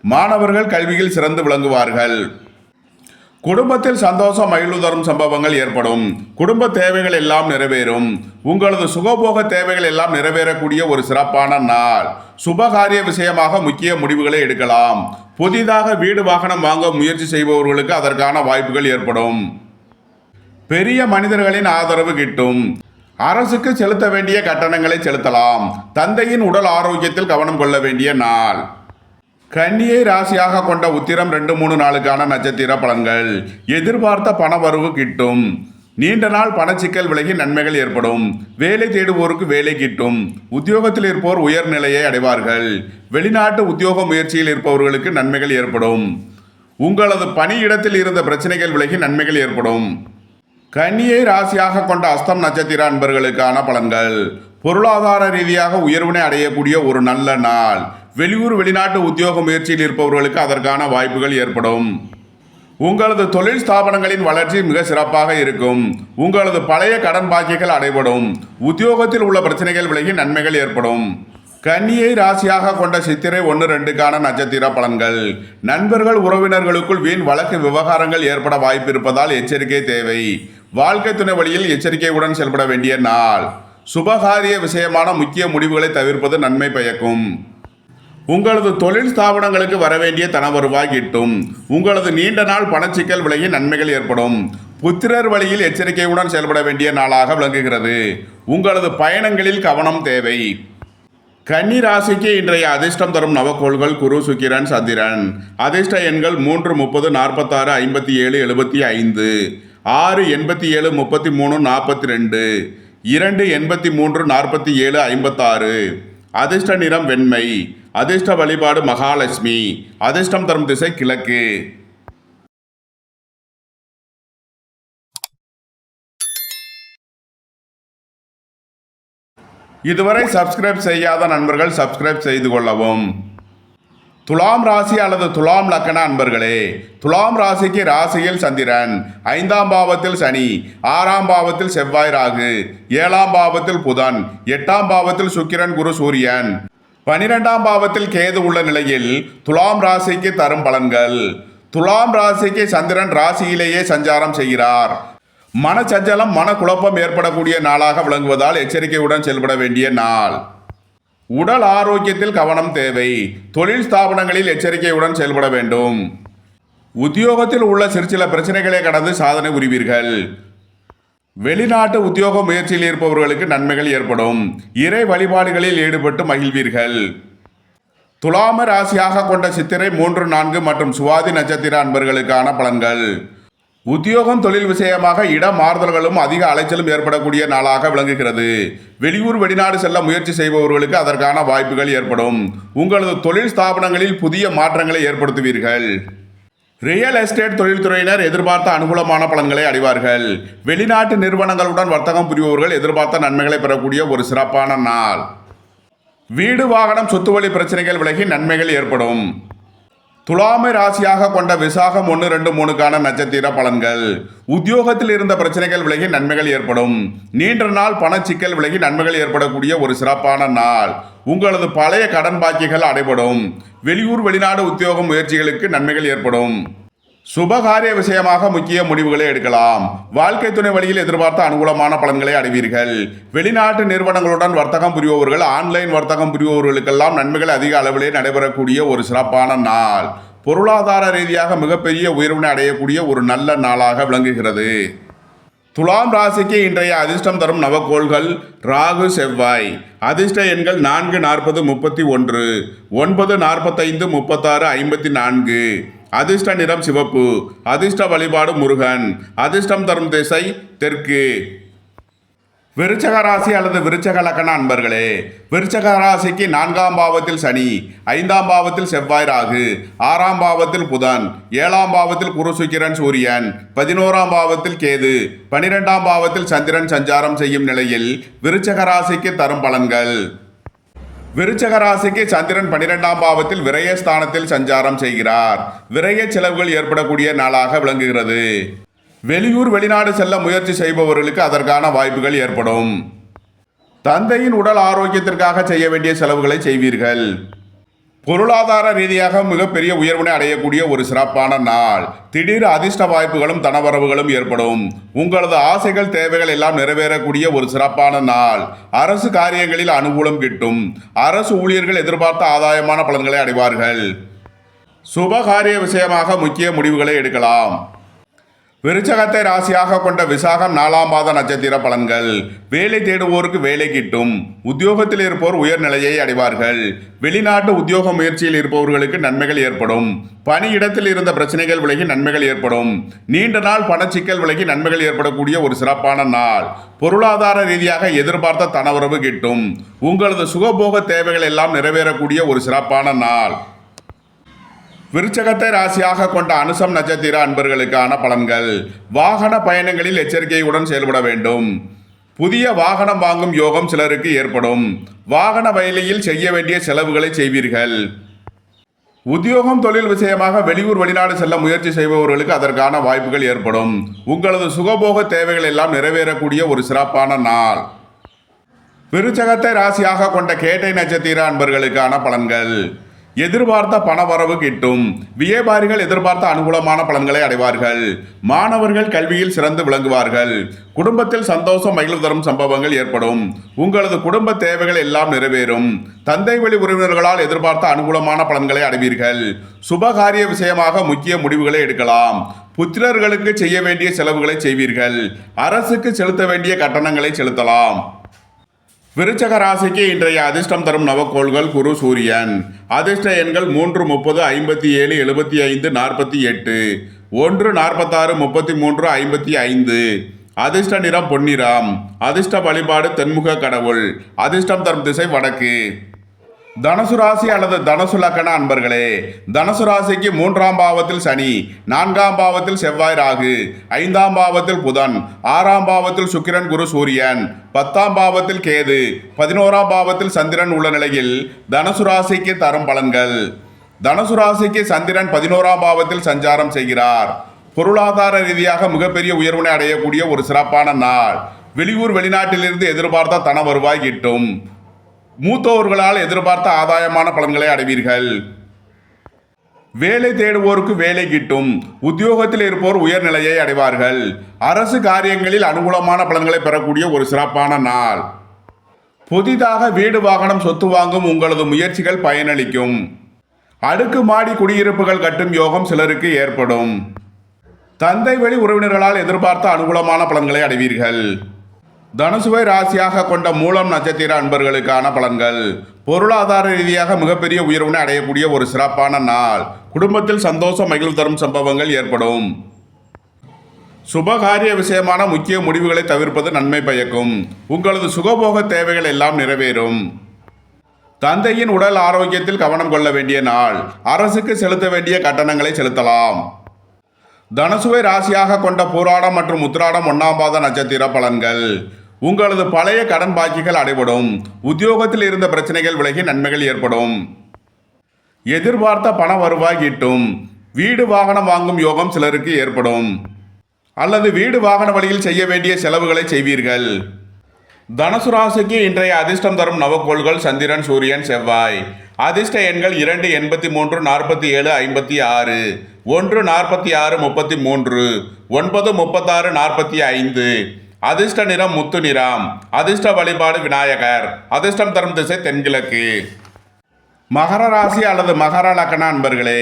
Speaker 1: மாணவர்கள் கல்வியில் சிறந்து விளங்குவார்கள். குடும்பத்தில் சந்தோஷம் மகிழ்வு தரும் சம்பவங்கள் ஏற்படும். குடும்ப தேவைகள் எல்லாம் நிறைவேறும். உங்களது சுகபோக தேவைகள் எல்லாம் நிறைவேறக்கூடிய ஒரு சிறப்பான நாள். சுபகாரிய விஷயமாக முக்கிய முடிவுகளை எடுக்கலாம். புதிதாக வீடு வாகனம் வாங்க முயற்சி செய்பவர்களுக்கு அதற்கான வாய்ப்புகள் ஏற்படும். பெரிய மனிதர்களின் ஆதரவு கிட்டும். அரசுக்கு செலுத்த வேண்டிய கட்டணங்களை செலுத்தலாம். தந்தையின் உடல் ஆரோக்கியத்தில் கவனம் கொள்ள வேண்டிய நாள். கன்னியை ராசியாக கொண்ட உத்திரம் 2, 3 நாளுக்கான நட்சத்திர பலன்கள். எதிர்பார்த்த பண வரவு கிட்டும். நீண்ட நாள் பணச்சிக்கல் விலகி நன்மைகள் ஏற்படும். வேலை தேடுவோருக்கு வேலை கிட்டும். உத்தியோகத்தில் இருப்போர் உயர்நிலையை அடைவார்கள். வெளிநாட்டு உத்தியோக முயற்சியில் இருப்பவர்களுக்கு நன்மைகள் ஏற்படும். உங்களது பணியிடத்தில் இருந்த பிரச்சனைகள் விலகி நன்மைகள் ஏற்படும். கன்னியை ராசியாக கொண்ட அஸ்தம் நட்சத்திர அன்பர்களுக்கான பலன்கள். பொருளாதார ரீதியாக உயர்வினை அடையக்கூடிய ஒரு நல்ல நாள். வெளியூர் வெளிநாட்டு உத்தியோக முயற்சியில் இருப்பவர்களுக்கு அதற்கான வாய்ப்புகள் ஏற்படும். உங்களது தொழில் ஸ்தாபனங்களின் வளர்ச்சி மிக சிறப்பாக இருக்கும். உங்களது பழைய கடன் பாக்கிகள் அடைபடும். உத்தியோகத்தில் உள்ள பிரச்சனைகள் விலகி நன்மைகள் ஏற்படும். கன்னியை ராசியாக கொண்ட சித்திரை 1, 2க்கான நட்சத்திர பலன்கள். நண்பர்கள் உறவினர்களுக்குள் வீண் வழக்கு விவகாரங்கள் ஏற்பட வாய்ப்பு இருப்பதால் எச்சரிக்கை தேவை. வாழ்க்கை துணை வழியில் எச்சரிக்கையுடன் செயல்பட வேண்டிய நாள். சுபகாரிய விஷயமான முக்கிய முடிவுகளை தவிர்ப்பது நன்மை பயக்கும். உங்களது தொழில் ஸ்தாபனங்களுக்கு வரவேண்டிய தன வருவாய் கிட்டும். உங்களது நீண்ட நாள் பணச்சிக்கல் விலகி நன்மைகள் ஏற்படும். புத்திரர் வழியில் எச்சரிக்கையுடன் செயல்பட வேண்டிய நாளாக விளங்குகிறது. உங்களது பயணங்களில் கவனம் தேவை. கன்னி ராசிக்கு இன்றைய அதிர்ஷ்டம் தரும் நவக்கோள்கள் குரு, சுக்கிரன், சந்திரன். அதிர்ஷ்ட எண்கள் 3, 30, 46, 57, 75, 6, 87, 33, 42, 2, 83, 47, 56. அதிர்ஷ்ட நிறம் வெண்மை. அதிர்ஷ்ட வழிபாடு மகாலட்சுமி. அதிர்ஷ்டம் தரும் திசை கிழக்கு. இதுவரை சப்ஸ்கிரைப் செய்யாத நண்பர்கள் சப்ஸ்கிரைப் செய்து கொள்ளவும். துலாம் ராசி அல்லது துலாம் லக்கண அன்பர்களே, துலாம் ராசிக்கு ராசியில் சந்திரன், 5ஆம் பாவத்தில் சனி, 6ஆம் பாவத்தில் செவ்வாய் ராகு, 7ஆம் பாவத்தில் புதன், 8ஆம் பாவத்தில் சுக்கிரன் குரு சூரியன், 12ஆம் பாவத்தில் கேது உள்ள நிலையில் துலாம் ராசிக்கு தரும் பலன்கள். துலாம் ராசிக்கு சந்திரன் ராசியிலேயே சஞ்சாரம் செய்கிறார். மனச்சஞ்சலம் மனக்குழப்பம் ஏற்படக்கூடிய நாளாக விளங்குவதால் எச்சரிக்கையுடன் செயல்பட வேண்டிய நாள். உடல் ஆரோக்கியத்தில் கவனம் தேவை. தொழில் ஸ்தாபனங்களில் எச்சரிக்கையுடன் செயல்பட வேண்டும். உத்தியோகத்தில் உள்ள சில பிரச்சனைகளை கடந்து சாதனை புரிவீர்கள். வெளிநாட்டு உத்தியோக முயற்சியில் இருப்பவர்களுக்கு நன்மைகள் ஏற்படும். இறை வழிபாடுகளில் ஈடுபட்டு மகிழ்வீர்கள். துலாம ராசியாக கொண்ட சித்திரை 3, 4 மற்றும் சுவாதி நட்சத்திர அன்பர்களுக்கான பலன்கள். உத்தியோகம் தொழில் விஷயமாக இடம் மாறுதல்களும் அதிக அலைச்சலும் ஏற்படக்கூடிய நாளாக விளங்குகிறது. வெளியூர் வெளிநாடு செல்ல முயற்சி செய்பவர்களுக்கு அதற்கான வாய்ப்புகள் ஏற்படும். உங்களது தொழில் ஸ்தாபனங்களில் புதிய மாற்றங்களை ஏற்படுத்துவீர்கள். ரியல் எஸ்டேட் தொழில்துறையினர் எதிர்பார்த்த அனுகூலமான பலன்களை அடைவார்கள். வெளிநாட்டு நிறுவனங்களுடன் வர்த்தகம் புரிபவர்கள் எதிர்பார்த்த நன்மைகளை பெறக்கூடிய ஒரு சிறப்பான நாள். வீடு வாகனம் சொத்து வழி பிரச்சனைகள் விலகி நன்மைகள் ஏற்படும். துலாமை ராசியாக கொண்ட விசாகம் 1, 2, 3க்கான நட்சத்திர பலன்கள். உத்தியோகத்தில் இருந்த பிரச்சனைகள் விலகி நன்மைகள் ஏற்படும். நீண்ட நாள் பணச்சிக்கல் விலகி நன்மைகள் ஏற்படக்கூடிய ஒரு சிறப்பான நாள். உங்களது பழைய கடன் பாக்கிகள் அடைபடும். வெளியூர் வெளிநாடு உத்தியோக முயற்சிகளுக்கு நன்மைகள் ஏற்படும். சுபகாரிய விஷயமாக முக்கிய முடிவுகளை எடுக்கலாம். வாழ்க்கை துணை வழியில் எதிர்பார்த்த அனுகூலமான பலன்களை அடைவீர்கள். வெளிநாட்டு நிறுவனங்களுடன் வர்த்தகம் புரிபவர்கள், ஆன்லைன் வர்த்தகம் புரிபவர்களுக்கெல்லாம் நன்மைகள் அதிக அளவிலே நடைபெறக்கூடிய ஒரு சிறப்பான நாள். பொருளாதார ரீதியாக மிகப்பெரிய உயர்வினை அடையக்கூடிய ஒரு நல்ல நாளாக விளங்குகிறது. துலாம் ராசிக்கு இன்றைய அதிர்ஷ்டம் தரும் நவக்கோள்கள் ராகு, செவ்வாய். அதிர்ஷ்ட எண்கள் 4, 40, 31, 9, 45, 36, 54. அதிர்ஷ்ட நிறம் சிவப்பு. அதிர்ஷ்ட வழிபாடு முருகன். அதிர்ஷ்டம் தரும் திசை தெற்கு. விருச்சக ராசி அல்லது விருச்சக லக்ன அன்பர்களே, விருச்சக ராசிக்கு 4ஆம் பாவத்தில் சனி, 5ஆம் பாவத்தில் செவ்வாய், ராகு, 6ஆம் பாவத்தில் புதன், 7ஆம் பாவத்தில் குரு, சுக்கிரன், சூரியன், 11ஆம் பாவத்தில் கேது, 12ஆம் பாவத்தில் சந்திரன் சஞ்சாரம் செய்யும் நிலையில் விருச்சக ராசிக்கு தரும் பலன்கள். விருச்சக ராசிக்கு சந்திரன் 12ஆம் பாவத்தில் விரயஸ்தானத்தில் சஞ்சாரம் செய்கிறார். விரய செலவுகள் ஏற்படக்கூடிய நாளாக விளங்குகிறது. வெளியூர் வெளிநாடு செல்ல முயற்சி செய்பவர்களுக்கு அதற்கான வாய்ப்புகள் ஏற்படும். தந்தையின் உடல் ஆரோக்கியத்திற்காக செய்ய வேண்டிய செலவுகளை செய்வீர்கள். பொருளாதார ரீதியாக மிகப்பெரிய உயர்வினை அடையக்கூடிய ஒரு சிறப்பான நாள். திடீர் அதிர்ஷ்ட வாய்ப்புகளும் தனவரவுகளும் ஏற்படும். உங்களது ஆசைகள் தேவைகள் எல்லாம் நிறைவேறக்கூடிய ஒரு சிறப்பான நாள். அரசு காரியங்களில் அனுகூலம் கிட்டும். அரசு ஊழியர்கள் எதிர்பார்த்த ஆதாயமான பலன்களை அடைவார்கள். சுபகாரிய விஷயமாக முக்கிய முடிவுகளை எடுக்கலாம். விருச்சகத்தை ராசியாக கொண்ட விசாகம் 4ஆம் பாத நட்சத்திர பலன்கள். வேலை தேடுவோருக்கு வேலை கிட்டும். உத்தியோகத்தில் இருப்போர் உயர்நிலையை அடைவார்கள். வெளிநாட்டு உத்தியோக முயற்சியில் இருப்பவர்களுக்கு நன்மைகள் ஏற்படும். பணியிடத்தில் இருந்த பிரச்சனைகள் விலகி நன்மைகள் ஏற்படும். நீண்ட நாள் பணச்சிக்கல் விலகி நன்மைகள் ஏற்படக்கூடிய ஒரு சிறப்பான நாள். பொருளாதார ரீதியாக எதிர்பார்த்த தனவரவு கிட்டும். உங்களது சுகபோக தேவைகள் எல்லாம் நிறைவேறக்கூடிய ஒரு சிறப்பான நாள். விருச்சகத்தை ராசியாக கொண்ட அனுசம் நட்சத்திர அன்பர்களுக்கான பலன்கள். வாகன பயணங்களில் எச்சரிக்கையுடன் செயல்பட வேண்டும். புதிய வாகனம் வாங்கும் யோகம் சிலருக்கு ஏற்படும். வாகன வயலில் செய்ய வேண்டிய செலவுகளை செய்வீர்கள். உத்தியோகம் தொழில் விஷயமாக வெளியூர் வெளிநாடு செல்ல முயற்சி செய்பவர்களுக்கு அதற்கான வாய்ப்புகள் ஏற்படும். உங்களது சுகபோக தேவைகள் எல்லாம் நிறைவேறக்கூடிய ஒரு சிறப்பான நாள். விருச்சகத்தை ராசியாக கொண்ட கேட்டை நட்சத்திர அன்பர்களுக்கான பலன்கள். எதிர்பார்த்த பணவரவு கிட்டும். வியாபாரிகள் எதிர்பார்த்த அனுகூலமான பலன்களை அடைவார்கள். மாணவர்கள் கல்வியில் சிறந்து விளங்குவார்கள். குடும்பத்தில் சந்தோஷம் மகிழ்வு தரும் சம்பவங்கள் ஏற்படும். உங்களது குடும்ப தேவைகள் எல்லாம் நிறைவேறும். தந்தை வழி உறவினர்களால் எதிர்பார்த்த அனுகூலமான பலன்களை அடைவீர்கள். சுபகாரிய விஷயமாக முக்கிய முடிவுகளை எடுக்கலாம். புத்திரர்களுக்கு செய்ய வேண்டிய செலவுகளை செய்வீர்கள். அரசுக்கு செலுத்த வேண்டிய கட்டணங்களை செலுத்தலாம். விருச்சக ராசிக்கு இன்றைய அதிர்ஷ்டம் தரும் நவக்கோள்கள் குரு, சூரியன். அதிர்ஷ்ட எண்கள் 3, 30, 57, 75, 48, 1, 46, 33, 55. அதிர்ஷ்ட நிறம் பொன்னிறம். அதிர்ஷ்ட வழிபாடு தென்முக கடவுள். அதிர்ஷ்டம் தரும் திசை வடக்கு. தனுசு ராசி அல்லது தனுசு லக்ன அன்பர்களே, தனுசு ராசிக்கு 3ஆம் பாவத்தில் சனி, 4ஆம் பாவத்தில் செவ்வாய், ராகு, 5ஆம் பாவத்தில் புதன், 6ஆம் பாவத்தில் சுக்கிரன், குரு, சூரியன், 10ஆம் பாவத்தில் கேது, 11ஆம் பாவத்தில் சந்திரன் உள்ள நிலையில் தனுசு ராசிக்கு தரும் பலன்கள். தனுசு ராசிக்கு சந்திரன் 11ஆம் பாவத்தில் சஞ்சாரம் செய்கிறார். பொருளாதார ரீதியாக மிகப்பெரிய உயர்வினை அடையக்கூடிய ஒரு சிறப்பான நாள். வெளியூர் வெளிநாட்டிலிருந்து எதிர்பார்த்த தன வருவாய் கிட்டும். மூத்தோர்களால் எதிர்பார்த்த ஆதாயமான பலன்களை அடைவீர்கள். வேலை தேடுவோருக்கு வேலை கிட்டும். உத்தியோகத்தில் இருப்போர் உயர்நிலையை அடைவார்கள். அரசு காரியங்களில் அனுகூலமான பலன்களை பெறக்கூடிய ஒரு சிறப்பான நாள். புதிதாக வீடு வாகனம் சொத்து வாங்கும் உங்களது முயற்சிகள் பயனளிக்கும். அடுக்கு மாடி குடியிருப்புகள் கட்டும் யோகம் சிலருக்கு ஏற்படும். தந்தை வழி உறவினர்களால் எதிர்பார்த்த அனுகூலமான பலன்களை அடைவீர்கள். தனுசுவை ராசியாக கொண்ட மூலம் நட்சத்திர அன்பர்களுக்கான பலன்கள். பொருளாதார ரீதியாக மிகப்பெரிய உயர்வினை அடையக்கூடிய ஒரு சிறப்பான நாள். குடும்பத்தில் சந்தோஷம் மகிழ்வு தரும் சம்பவங்கள் ஏற்படும். சுபகாரிய விஷயமான முக்கிய முடிவுகளை தவிர்ப்பது நன்மை பயக்கும். உங்களது சுகபோக தேவைகள் எல்லாம் நிறைவேறும். தந்தையின் உடல் ஆரோக்கியத்தில் கவனம் கொள்ள வேண்டிய நாள். அரசுக்கு செலுத்த வேண்டிய கட்டணங்களை செலுத்தலாம். தனுசுவை ராசியாக கொண்ட பூராடம் மற்றும் உத்திராடம் 1ஆம் பாத நட்சத்திர பலன்கள். உங்களது பழைய கடன் பாக்கிகள் அடைபடும். உத்தியோகத்தில் இருந்த பிரச்சனைகள் விலகி நன்மைகள் ஏற்படும். எதிர்பார்த்த பண வருவாய் கிட்டும். வீடு வாகனம் வாங்கும் யோகம் சிலருக்கு ஏற்படும். அல்லது வீடு வாகன வழியில் செய்ய வேண்டிய செலவுகளை செய்வீர்கள். தனுசு ராசிக்கு இன்றைய அதிர்ஷ்டம் தரும் நவக்கோள்கள் சந்திரன், சூரியன், செவ்வாய். அதிர்ஷ்ட எண்கள் 2, 83, 47, 56, 1, 46, 33, 9, 36, 45. அதிர்ஷ்ட நிறம் முத்து நிறம். அதிர்ஷ்ட வழிபாடு விநாயகர். அதிர்ஷ்டம் தரும் திசை தென்கிழக்கு. மகர ராசி அல்லது மகர லக்ன அன்பர்களே,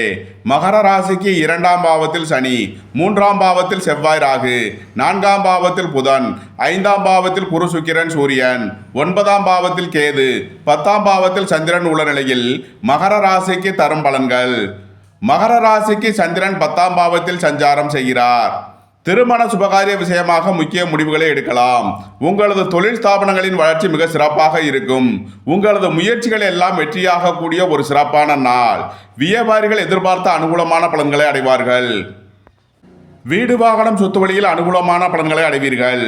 Speaker 1: மகர ராசிக்கு 2ஆம் பாவத்தில் சனி, 3ஆம் பாவத்தில் செவ்வாய், ராகு, 4ஆம் பாவத்தில் புதன், 5ஆம் பாவத்தில் குரு, சுக்கிரன், சூரியன், 9ஆம் பாவத்தில் கேது, 10ஆம் பாவத்தில் சந்திரன் உள்ள நிலையில் மகர ராசிக்கு தரும் பலன்கள். மகர ராசிக்கு சந்திரன் 10ஆம் பாவத்தில் சஞ்சாரம் செய்கிறார். திருமண சுபகாரிய விஷயமாக முக்கிய முடிவுகளை எடுக்கலாம். உங்களது தொழில் ஸ்தாபனங்களின் வளர்ச்சி மிக சிறப்பாக இருக்கும். உங்களது முயற்சிகள் எல்லாம் வெற்றியாக கூடிய ஒரு சிறப்பான நாள். வியாபாரிகள் எதிர்பார்த்த அனுகூலமான பலன்களை அடைவார்கள். வீடு வாகனம் சொத்து வழியில் அனுகூலமான பலன்களை அடைவீர்கள்.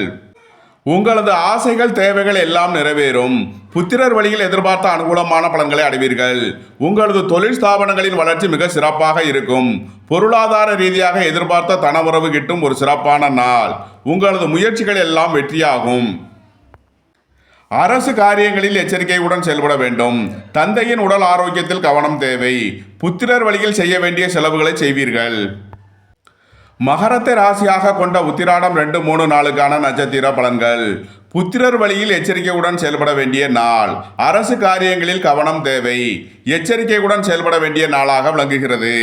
Speaker 1: உங்களது ஆசைகள் தேவைகள் எல்லாம் நிறைவேறும். புத்திரர் வழியில் எதிர்பார்த்த அனுகூலமான பலன்களை அடைவீர்கள். உங்களது தொழில் ஸ்தாபனங்களின் வளர்ச்சி மிக சிறப்பாக இருக்கும். பொருளாதார ரீதியாக எதிர்பார்த்த தனவரவு கிட்டும் ஒரு சிறப்பான நாள். உங்களது முயற்சிகள் எல்லாம் வெற்றியாகும். அரசு காரியங்களில் எச்சரிக்கையுடன் செயல்பட வேண்டும். தந்தையின் உடல் ஆரோக்கியத்தில் கவனம் தேவை. புத்திரர் வழியில் செய்ய வேண்டிய செலவுகளை செய்வீர்கள். மகரத்தை ராசியாக கொண்ட உத்திராடம் 2, 3, 4க்கான நட்சத்திர பலன்கள். புத்திரர் வழியில் எச்சரிக்கையுடன் செயல்பட வேண்டிய நாள். அரசு காரியங்களில் கவனம் தேவை. எச்சரிக்கையுடன் செயல்பட வேண்டிய நாளாக விளங்குகிறது.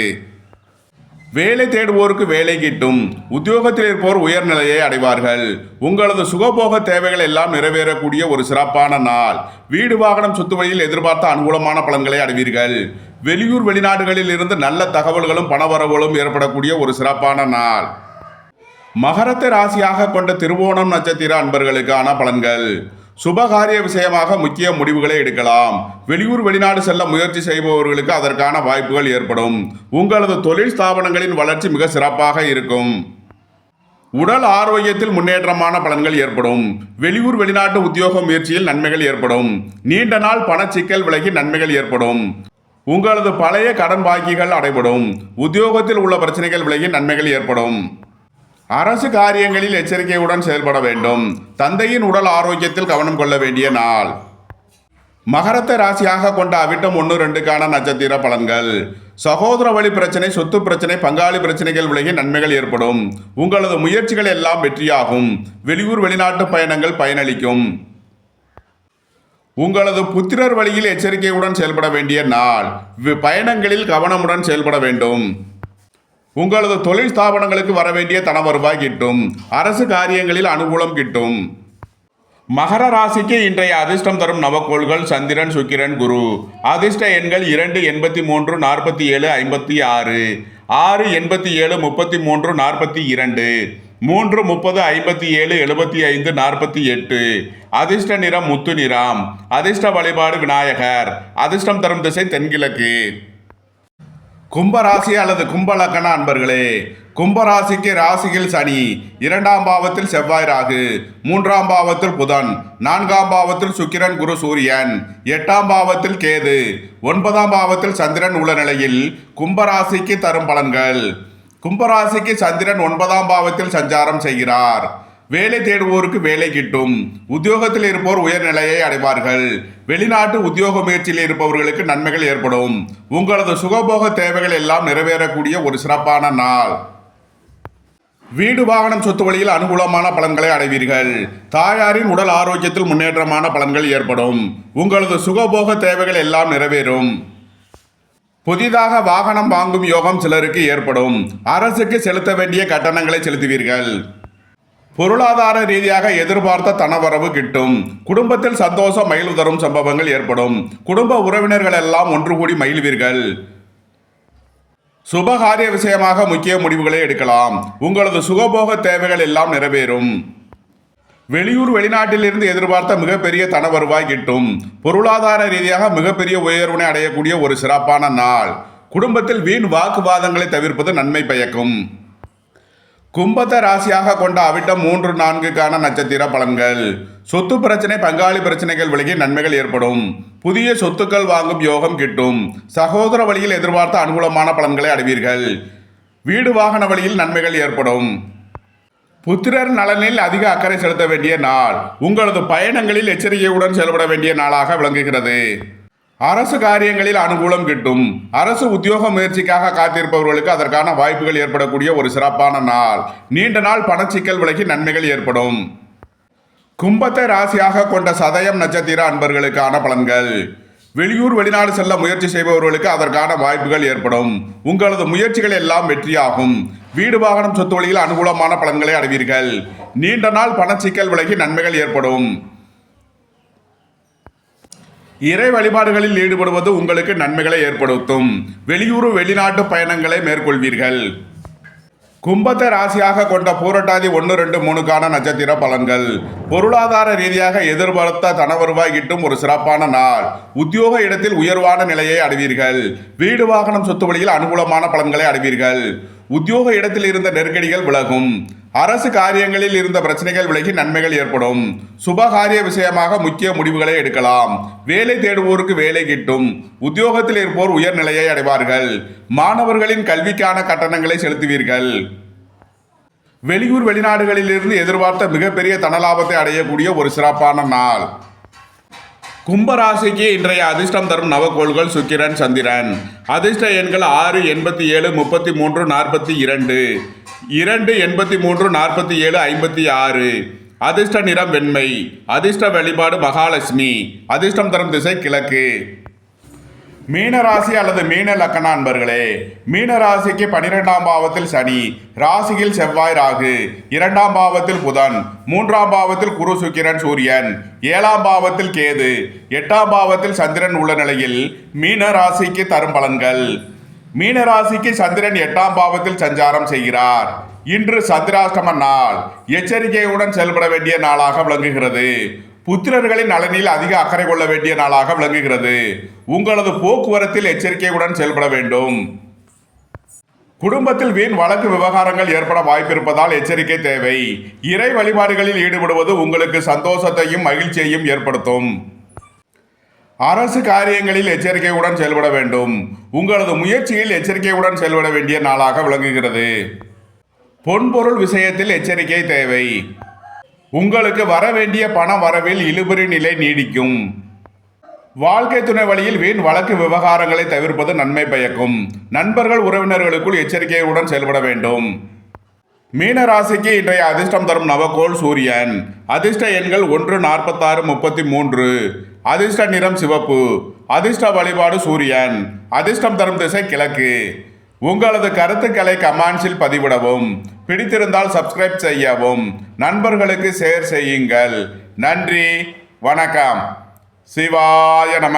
Speaker 1: வேலை தேடுவோருக்கு வேலை கிட்டும். உத்தியோகத்தில் இருப்போர் உயர்நிலையை அடைவார்கள். உங்களது சுகபோக தேவைகள் எல்லாம் நிறைவேறக்கூடிய ஒரு சிறப்பான நாள். வீடு வாகனம் சொத்து வழியில் எதிர்பார்த்த அனுகூலமான பலன்களை அடைவீர்கள். வெளியூர் வெளிநாடுகளில் இருந்து நல்ல தகவல்களும் பணவரவுகளும் ஏற்படக்கூடிய ஒரு சிறப்பான நாள். மகரத்தை ராசியாக கொண்ட திருவோணம் நட்சத்திர அன்பர்களுக்கான பலன்கள். சுபகாரிய விஷயமாக முக்கிய முடிவுகளை எடுக்கலாம். வெளியூர் வெளிநாடு செல்ல முயற்சி செய்பவர்களுக்கு அதற்கான வாய்ப்புகள் ஏற்படும். உங்களது தொழில் ஸ்தாபனங்களின் வளர்ச்சி மிக சிறப்பாக இருக்கும். உடல் ஆரோக்கியத்தில் முன்னேற்றமான பலன்கள் ஏற்படும். வெளியூர் வெளிநாட்டு உத்தியோக முயற்சியில் நன்மைகள் ஏற்படும். நீண்ட நாள் பணச்சிக்கல் விலகி நன்மைகள் ஏற்படும். உங்களது பழைய கடன் பாக்கிகள் அடைபடும். உத்தியோகத்தில் உள்ள பிரச்சனைகள் விலகி நன்மைகள் ஏற்படும். அரசு காரியங்களில் எச்சரிக்கையுடன் செயல்பட வேண்டும். தந்தையின் உடல் ஆரோக்கியத்தில் கவனம் கொள்ள வேண்டிய நாள். மகரத்தை ராசியாக கொண்ட அவிட்டம் 1, 2க்கான நட்சத்திர பலன்கள். சகோதர வழி பிரச்சனை, சொத்து பிரச்சனை, பங்காளி பிரச்சனைகள் விலகி நன்மைகள் ஏற்படும். உங்களது முயற்சிகள் எல்லாம் வெற்றியாகும். வெளியூர் வெளிநாட்டு பயணங்கள் பயனளிக்கும். உங்களது புத்திரர் வழியில் எச்சரிக்கையுடன் செயல்பட வேண்டிய நாள். பயணங்களில் கவனமுடன் செயல்பட வேண்டும். உங்களது தொழில் ஸ்தாபனங்களுக்கு வர வேண்டிய தன வருவாய் கிட்டும். அரசு காரியங்களில் அனுகூலம் கிட்டும். மகர ராசிக்கு இன்றைய அதிர்ஷ்டம் தரும் நவக்கோள்கள் சந்திரன், சுக்கிரன், குரு. அதிர்ஷ்ட எண்கள் 2, 83, 47, 56, 6, 87, 33, 42, 3, 30, 57, 75, 48. அதிர்ஷ்ட நிறம் முத்து நிறம். அதிர்ஷ்ட வழிபாடு விநாயகர். அதிர்ஷ்டம் தரும் திசை தென்கிழக்கு. கும்பராசி அல்லது கும்பலக்கண அன்பர்களே, கும்பராசிக்கு ராசியில் சனி, 2ஆம் பாவத்தில் செவ்வாய், ராகு, 3ஆம் பாவத்தில் புதன், 4ஆம் பாவத்தில் சுக்கிரன், குரு, சூரியன், 8ஆம் பாவத்தில் கேது, 9ஆம் பாவத்தில் சந்திரன் உள்ள நிலையில் கும்பராசிக்கு தரும் பலன்கள். கும்பராசிக்கு சந்திரன் 9ஆம் பாவத்தில் சஞ்சாரம் செய்கிறார். வேலை தேடுவோருக்கு வேலை கிட்டும். உத்தியோகத்தில் இருப்போர் உயர்நிலையை அடைவார்கள். வெளிநாட்டு உத்தியோக முயற்சியில் இருப்பவர்களுக்கு நன்மைகள் ஏற்படும். உங்களது சுகபோக தேவைகள் எல்லாம் நிறைவேறக்கூடிய ஒரு சிறப்பான நாள். வீடு வாகனம் சொத்து வழியில் அனுகூலமான பலன்களை அடைவீர்கள். தாயாரின் உடல் ஆரோக்கியத்தில் முன்னேற்றமான பலன்கள் ஏற்படும். உங்களது சுகபோக தேவைகள் எல்லாம் நிறைவேறும். புதிதாக வாகனம் வாங்கும் யோகம் சிலருக்கு ஏற்படும். அரசுக்கு செலுத்த வேண்டிய கட்டணங்களை செலுத்துவீர்கள். பொருளாதார ரீதியாக எதிர்பார்த்த தனவரவு கிட்டும். குடும்பத்தில் சந்தோஷம் மகிழ்வு தரும் சம்பவங்கள் ஏற்படும். குடும்ப உறவினர்கள் எல்லாம் ஒன்று கூடி மகிழ்வீர்கள். சுபகாரிய விஷயமாக முக்கிய முடிவுகளை எடுக்கலாம். உங்களது சுகபோக தேவைகள் எல்லாம் நிறைவேறும். வெளியூர் வெளிநாட்டிலிருந்து எதிர்பார்த்த மிகப்பெரிய தன வருவாய் கிட்டும். பொருளாதார ரீதியாக மிகப்பெரிய உயர்வினை அடையக்கூடிய ஒரு சிறப்பான நாள். குடும்பத்தில் வீண் வாக்குவாதங்களை தவிர்ப்பது நன்மை பயக்கும். கும்பத்தை ராசியாக கொண்ட அவிட்டம் 3, 4க்கான நட்சத்திர பலன்கள். சொத்து பிரச்சனை, பங்காளி பிரச்சனைகள் விலகி நன்மைகள் ஏற்படும். புதிய சொத்துக்கள் வாங்கும் யோகம் கிட்டும். சகோதர வழியில் எதிர்பார்த்த அனுகூலமான பலன்களை அடைவீர்கள். வீடு வாகன வழியில் நன்மைகள் ஏற்படும். புத்திரர் நலனில் அதிக அக்கறை செலுத்த வேண்டிய நாள். உங்களது பயணங்களில் எச்சரிக்கையுடன் செயல்பட வேண்டிய நாளாக விளங்குகிறது. அரசு காரியங்களில் அனுகூலம் கிட்டும். அரசு உத்தியோக முயற்சிக்காக காத்திருப்பவர்களுக்கு அதற்கான வாய்ப்புகள் ஏற்படக்கூடிய ஒரு சிறப்பான நாள். நீண்ட நாள் பணச்சிக்கல் விலகி நன்மைகள் ஏற்படும். கும்பத்தை ராசியாக கொண்ட சதயம் நட்சத்திர அன்பர்களுக்கான பலன்கள். வெளியூர் வெளிநாடு செல்ல முயற்சி செய்பவர்களுக்கு அதற்கான வாய்ப்புகள் ஏற்படும். உங்களது முயற்சிகள் எல்லாம் வெற்றியாகும். வீடு வாகனம் சொத்து வழியில் அனுகூலமான பலன்களை அடைவீர்கள். நீண்ட நாள் பணச்சிக்கல் விலகி நன்மைகள் ஏற்படும். இறை வழிபாடுகளில் ஈடுபடுவது உங்களுக்கு நன்மைகளை ஏற்படுத்தும். வெளியூர் வெளிநாட்டு பயணங்களை மேற்கொள்வீர்கள். கும்பத்தை ராசியாக கொண்ட பூரட்டாதி 1, 2, 3க்கான நட்சத்திர பலன்கள். பொருளாதார ரீதியாக எதிர்பார்த்த தனவருவாய் கிட்டும் ஒரு சிறப்பான நாள். உத்தியோக இடத்தில் உயர்வான நிலையை அடைவீர்கள். வீடு வாகனம் சொத்து வழியில் அனுகூலமான பலன்களை அடைவீர்கள். உத்தியோக இடத்தில் இருந்த நெருக்கடிகள் விலகும். அரசு காரியங்களில் இருந்த பிரச்சனைகள் விலகி நன்மைகள் ஏற்படும். சுபகாரிய விஷயமாக முக்கிய முடிவுகளை எடுக்கலாம். வேலை தேடுவோருக்கு வேலை கிட்டும். உத்தியோகத்தில் இருப்போர் உயர்நிலையை அடைவார்கள். மாணவர்களின் கல்விக்கான கட்டணங்களை செலுத்துவீர்கள். வெளியூர் வெளிநாடுகளில் இருந்து எதிர்பார்த்த மிகப்பெரிய தனலாபத்தை அடையக்கூடிய ஒரு சிறப்பான நாள். கும்பராசிக்கு இன்றைய அதிர்ஷ்டம் தரும் நவக்கோள்கள் சுக்கிரன், சந்திரன். அதிர்ஷ்ட எண்கள் 6, 87, 33, 42, 2, 83, 47, 56. அதிர்ஷ்ட நிறம் வெண்மை. அதிர்ஷ்ட வழிபாடு மகாலட்சுமி. அதிர்ஷ்டம் தரும் திசை கிழக்கு. மீனராசி அல்லது மீன லக்கண அன்பர்களே, மீனராசிக்கு 12ஆம் பாவத்தில் சனி, ராசியில் செவ்வாய் ராகு, 2ஆம் பாவத்தில் புதன், 3ஆம் பாவத்தில் குரு சுக்கிரன் சூரியன், 7ஆம் பாவத்தில் கேது, 8ஆம் பாவத்தில் சந்திரன் உள்ள நிலையில் மீன ராசிக்கு தரும் பலன்கள். மீன ராசிக்கு சந்திரன் 8ஆம் பாவத்தில் சஞ்சாரம் செய்கிறார். இன்று சந்திராஷ்டம நாள். எச்சரிக்கையுடன் செயல்பட வேண்டிய நாளாக விளங்குகிறது. புத்திரர்களின் நலனில் அதிக அக்கறை கொள்ள வேண்டிய நாளாக விளங்குகிறது. உங்களது போக்குவரத்தில் எச்சரிக்கையுடன் செயல்பட வேண்டும். குடும்பத்தில் வீண் வழக்கு விவகாரங்கள் ஏற்பட வாய்ப்பிருப்பதால் எச்சரிக்கை தேவை. இறை வழிபாடுகளில் ஈடுபடுவது உங்களுக்கு சந்தோஷத்தையும் மகிழ்ச்சியையும் ஏற்படுத்தும். அரசு காரியங்களில் எச்சரிக்கையுடன் செயல்பட வேண்டும். உங்களது முயற்சியில் எச்சரிக்கையுடன் செயல்பட வேண்டிய நாளாக விளங்குகிறது. பொன்பொருள் விஷயத்தில் எச்சரிக்கை தேவை. உங்களுக்கு வர வேண்டிய பண வரவில் இழுபறி நிலை நீடிக்கும். வாழ்க்கை துணை வழியில் வீண் வழக்கு விவகாரங்களை தவிர்ப்பது நன்மை பயக்கும். நண்பர்கள் உறவினர்களுக்குள் எச்சரிக்கையுடன் செயல்பட வேண்டும். மீன ராசிக்கு இன்றைய அதிர்ஷ்டம் தரும் நவக்கோள் சூரியன். அதிர்ஷ்ட எண்கள் 1, 46, 33. அதிர்ஷ்ட நிறம் சிவப்பு. அதிர்ஷ்ட வழிபாடு சூரியன். அதிர்ஷ்டம் தரும் திசை கிழக்கு. உங்களது கருத்துக்களை கமெண்ட்ஸில் பதிவிடவும். பிடித்திருந்தால் சப்ஸ்கிரைப் செய்யவும். நண்பர்களுக்கு ஷேர் செய்யுங்கள். நன்றி, வணக்கம். சிவாய நம.